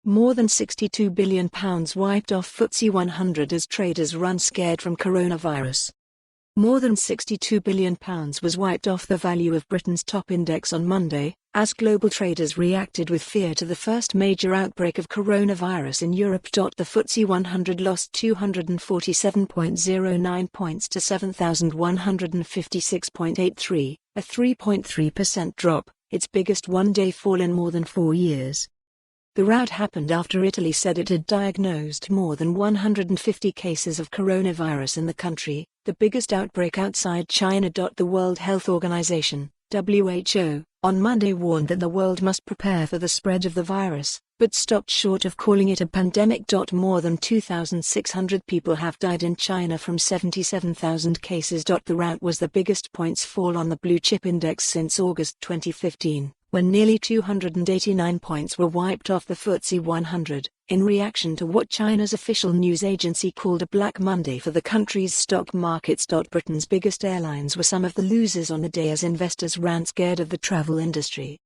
More than £62 billion wiped off FTSE 100 as traders run scared from coronavirus. More than £62 billion was wiped off the value of Britain's top index on Monday, as global traders reacted with fear to the first major outbreak of coronavirus in Europe.The FTSE 100 lost 247.09 points to 7,156.83, a 3.3% drop, its biggest one-day fall in more than 4 years. The rout happened after Italy said it had diagnosed more than 150 cases of coronavirus in the country, the biggest outbreak outside China.The World Health Organization, WHO, on Monday warned that the world must prepare for the spread of the virus, but stopped short of calling it a pandemic. More than 2,600 people have died in China from 77,000 cases. The rout was the biggest points fall on the blue chip index since August 2015. When nearly 289 points were wiped off the FTSE 100, in reaction to what China's official news agency called a Black Monday for the country's stock markets. Britain's biggest airlines were some of the losers on the day as investors ran scared of the travel industry.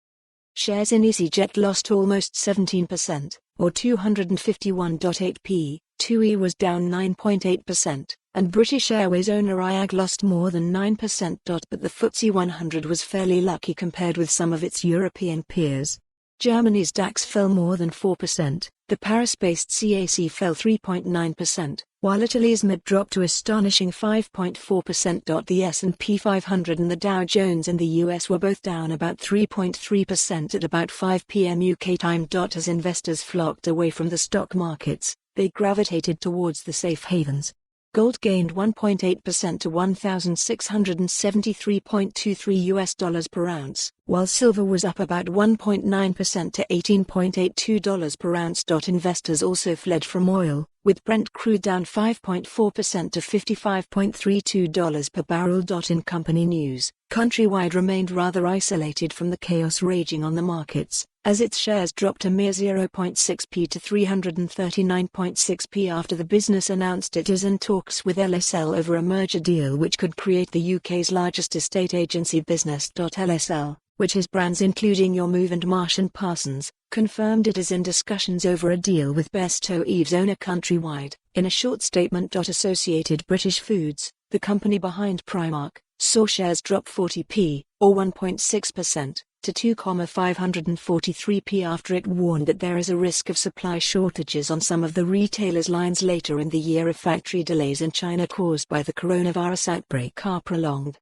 Shares in EasyJet lost almost 17%, or 251.8p, 2E was down 9.8%, and British Airways owner IAG lost more than 9%. But the FTSE 100 was fairly lucky compared with some of its European peers. Germany's DAX fell more than 4%, the Paris-based CAC fell 3.9%, while Italy's MIB dropped to astonishing 5.4%. The S&P 500 and the Dow Jones in the US were both down about 3.3% at about 5 p.m. UK time. As investors flocked away from the stock markets, they gravitated towards the safe havens. Gold gained 1.8% to $1,673.23 per ounce, while silver was up about 1.9% to $18.82 per ounce. Investors also fled from oil, with Brent crude down 5.4% to $55.32 per barrel. In company news, Countrywide remained rather isolated from the chaos raging on the markets, as its shares dropped a mere 0.6p to 339.6p after the business announced it is in talks with LSL over a merger deal which could create the UK's largest estate agency business. LSL, which has brands including Your Move and Marsh & Parsons, confirmed it is in discussions over a deal with Besto Eve's owner Countrywide. In a short statement. Associated British Foods, the company behind Primark, saw shares drop 40p, or 1.6%, to 2,543p after it warned that there is a risk of supply shortages on some of the retailer's lines later in the year if factory delays in China caused by the coronavirus outbreak are prolonged.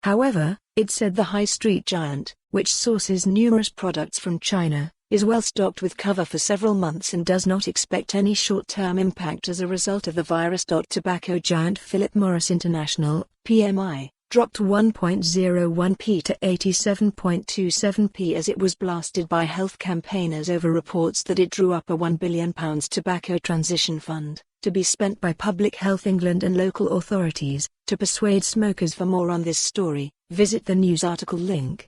However, it said the high street giant, which sources numerous products from China, is well stocked with cover for several months and does not expect any short-term impact as a result of the virus. Tobacco giant Philip Morris International, PMI, dropped 1.01p to 87.27p as it was blasted by health campaigners over reports that it drew up a £1 billion tobacco transition fund, to be spent by Public Health England and local authorities, to persuade smokers. For more on this story, visit the news article link.